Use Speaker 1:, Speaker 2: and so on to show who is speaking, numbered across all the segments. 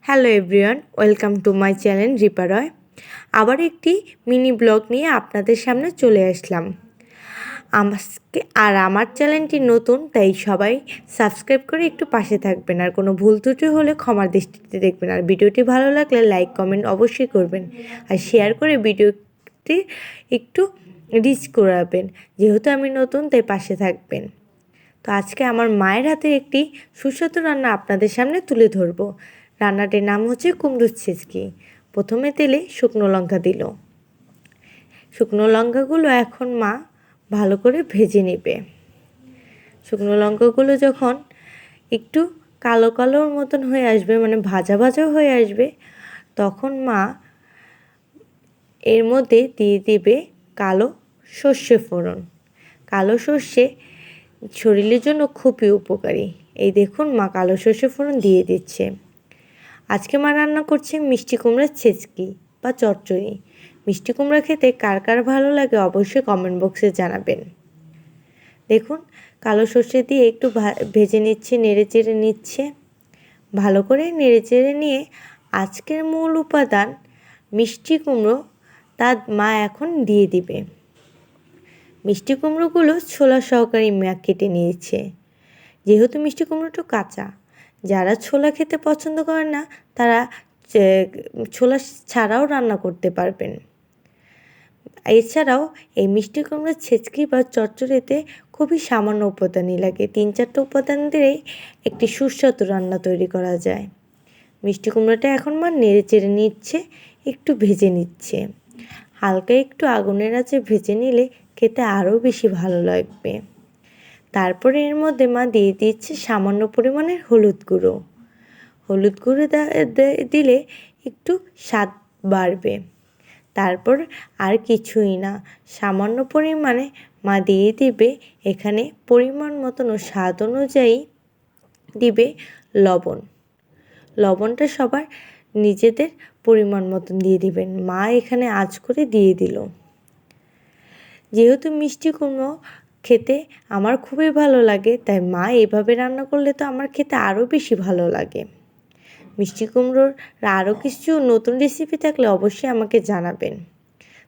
Speaker 1: Hello everyone, welcome to my channel Ripa Roy. আবার একটি mini blog নিয়ে আপনাদের সামনে চলে আসলাম। আমার চ্যানেলটি নতুন, তাই সবাই সাবস্ক্রাইব করে একটু পাশে থাকবেন, আর কোনো ভুল ত্রুটি হলে ক্ষমার দৃষ্টিতে দেখবেন। আর ভিডিওটি ভালো লাগলে লাইক কমেন্ট অবশ্যই করবেন, আর শেয়ার করে ভিডিওটি একটু রিচ করাবেন। যেহেতু আমি নতুন, তাই পাশে থাকবেন। তো আজকে আমার মায়ের হাতের একটি সুস্বাদু রান্না আপনাদের সামনে তুলে ধরবো। রান্নাটির নাম হচ্ছে কুমড়োর ছেচকি। প্রথমে তেলে শুকনো লঙ্কা দিল। শুকনো লঙ্কাগুলো এখন মা ভালো করে ভেজে নেবে। শুকনো লঙ্কাগুলো যখন একটু কালো কালোর মতন হয়ে আসবে, মানে ভাজা ভাজা হয়ে আসবে, তখন মা এর মধ্যে দিয়ে দেবে কালো সর্ষে ফোড়ন। কালো সর্ষে শরীরের জন্য খুবই উপকারী। এই দেখুন, মা কালো সর্ষে ফোড়ন দিয়ে দিচ্ছে। আজকে মা রান্না করছে মিষ্টি কুমড়ার ছেচকি বা চচ্চড়ি। মিষ্টি কুমড়া খেতে কার কার ভালো লাগে অবশ্যই কমেন্ট বক্সে জানাবেন। দেখুন, কালো সর্ষে দিয়ে একটু ভেজে নিচ্ছে, নেড়ে চেড়ে নিচ্ছে। ভালো করে নেড়ে চেড়ে নিয়ে আজকের মূল উপাদান মিষ্টি কুমড়ো তা মা এখন দিয়ে দিবে। মিষ্টি কুমড়োগুলো ছোলা সহকারে মা কেটে নিয়েছে। যেহেতু মিষ্টি কুমড়োটা কাঁচা, যারা ছোলা খেতে পছন্দ করেন না তারা ছোলা ছাড়াও রান্না করতে পারবেন। এছাড়াও এই মিষ্টি কুমড়োর ছেচকি বা চচ্চড়িতে খুবই সামান্য উপাদানই লাগে। 3-4টা উপাদান দিলেই একটি সুস্বাদু রান্না তৈরি করা যায়। মিষ্টি কুমড়োটা এখন মা নেড়ে চেড়ে নিচ্ছে, একটু ভেজে নিচ্ছে। হালকা একটু আগুনের আঁচে ভেজে নিলে খেতে আরও বেশি ভালো লাগবে। তারপরে এর মধ্যে মা দিয়ে দিচ্ছে সামান্য পরিমাণের হলুদ গুঁড়ো। হলুদ গুঁড়ো দিলে একটু স্বাদ বাড়বে। তারপর আর কিছুই না, সামান্য পরিমাণে মা দিয়ে দিবে এখানে পরিমাণ মতন ও স্বাদ অনুযায়ী দিবে লবণ। লবণটা সবার নিজেদের পরিমাণ মতন দিয়ে দিবেন। মা এখানে আঁচ করে দিয়ে দিল। যেহেতু মিষ্টি কুমড়ো খেতে আমার খুবই ভালো লাগে, তাই মা এভাবে রান্না করলে তো আমার খেতে আরও বেশি ভালো লাগে। মিষ্টি কুমড়োর আরও কিছু নতুন রেসিপি থাকলে অবশ্যই আমাকে জানাবেন।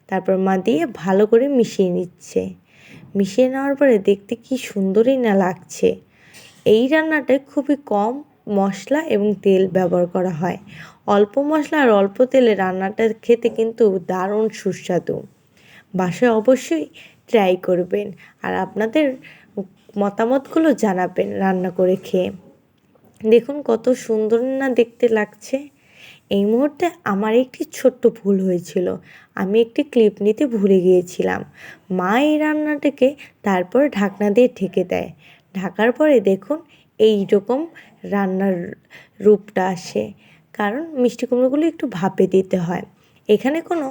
Speaker 1: তারপর মা দিয়ে ভালো করে মিশিয়ে নিচ্ছে। মিশিয়ে নেওয়ার পরে দেখতে কি সুন্দরই না লাগছে। এই রান্নাটায় খুবই কম মশলা এবং তেল ব্যবহার করা হয়। অল্প মশলা আর অল্প তেলে রান্নাটা খেতে কিন্তু দারুণ সুস্বাদু। বাসায় অবশ্যই ট্রাই করবেন, আর আপনাদের মতামতগুলো জানাবেন রান্না করে খেয়ে। দেখুন কত সুন্দর না দেখতে লাগছে। এই মুহূর্তে আমার একটি ছোট্ট ভুল হয়েছিল, আমি একটি ক্লিপ নিতে ভুলে গিয়েছিলাম। মা এই রান্নাটাকে তারপর ঢাকনা দিয়ে ঢেকে দেয়। ঢাকার পরে দেখুন এই রকম রান্নার রূপটা আসে, কারণ মিষ্টি কুমড়োগুলো একটু ভাপে দিতে হয়। এখানে কোনো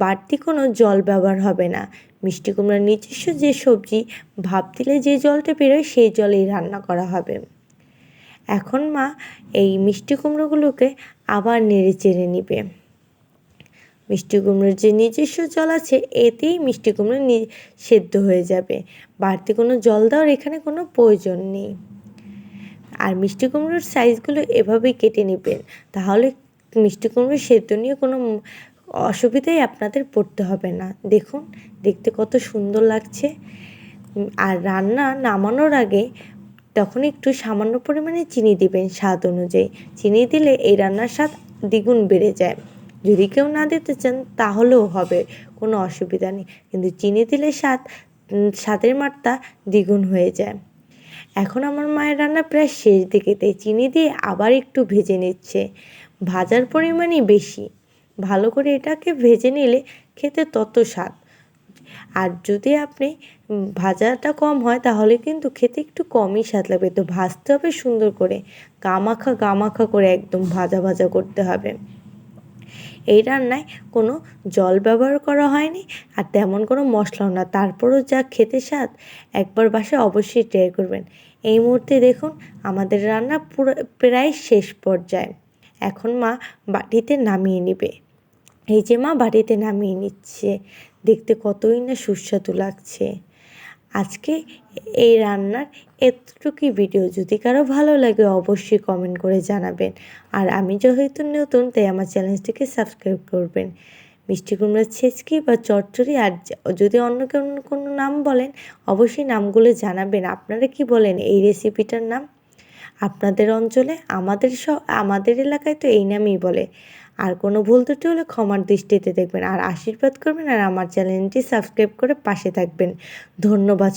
Speaker 1: বাড়তি কোনো জল ব্যবহার হবে না। মিষ্টি কুমড়োর নিজস্ব যে সবজি ভাপ দিলে যে জলটা বেরোয় সেই জলেই রান্না করা হবে। এখন মা এই মিষ্টি কুমড়োগুলোকে আবার নেড়ে চেড়ে নিবে। মিষ্টি কুমড়োর যে নিজস্ব জল আছে এতেই মিষ্টি কুমড়ো সেদ্ধ হয়ে যাবে। বাড়তি কোনো জল দেওয়ার এখানে কোনো প্রয়োজন নেই। আর মিষ্টি কুমড়োর সাইজগুলো এভাবেই কেটে নেবেন, তাহলে মিষ্টি কুমড়ো সেদ্ধ নিয়ে কোনো অসুবিধাই আপনাদের পড়তে হবে না। দেখুন দেখতে কত সুন্দর লাগছে। আর রান্না নামানোর আগে তখন একটু সামান্য পরিমাণে চিনি দিবেন স্বাদ অনুযায়ী। চিনি দিলে এই রান্নার স্বাদ দ্বিগুণ বেড়ে যায়। যদি কেউ না দিতে চান তাহলেও হবে, কোনো অসুবিধা নেই, কিন্তু চিনি দিলে স্বাদের মাত্রা দ্বিগুণ হয়ে যায়। এখন আমার মায়ের রান্না প্রায় শেষ দিকে, তাই চিনি দিয়ে আবার একটু ভেজে নিচ্ছে। ভাজার পরিমাণই বেশি, ভালো করে এটাকে ভেজে নিলে খেতে তত স্বাদ। আর যদি আপনি ভাজাটা কম হয় তাহলে কিন্তু খেতে একটু কমই স্বাদ লাগবে। তো ভাজতে হবে সুন্দর করে, গামাখা করে একদম ভাজা ভাজা করতে হবে। এই রান্নায় কোনো জল ব্যবহার করা হয়নি, আর তেমন কোনো মশলাও না, তারপরও যা খেতে স্বাদ। একবার বাসায় অবশ্যই ট্রাই করবেন। এই মুহূর্তে দেখুন আমাদের রান্না পুরো প্রায় শেষ পর্যায়ে। এখন মা বাটিতে নামিয়ে নেবে। এই যে মা বাটিতে নামিয়ে নিচ্ছে, দেখতে কতই না সুস্বাদু লাগছে। আজকে এই রান্নার এতটুকুই ভিডিও। যদি কারো ভালো লাগে অবশ্যই কমেন্ট করে জানাবেন। আর আমি যেহেতু নতুন তাই আমার চ্যানেলটিকে সাবস্ক্রাইব করবেন। মিষ্টি কুমড়ার ছেচকি বা চচ্চড়ি, আর যদি অন্য কোনো নাম বলেন অবশ্যই নামগুলো জানাবেন। আপনারা কি বলেন এই রেসিপিটার নাম আপনাদের অঞ্চলে? আমাদের এলাকায় তো এই নামই বলে। আর কোনো ভুল ত্রুটি হলে ক্ষমার দৃষ্টিতে দেখবেন, আর আশীর্বাদ করবেন, আর আমার চ্যানেলটি সাবস্ক্রাইব করে পাশে থাকবেন। ধন্যবাদ।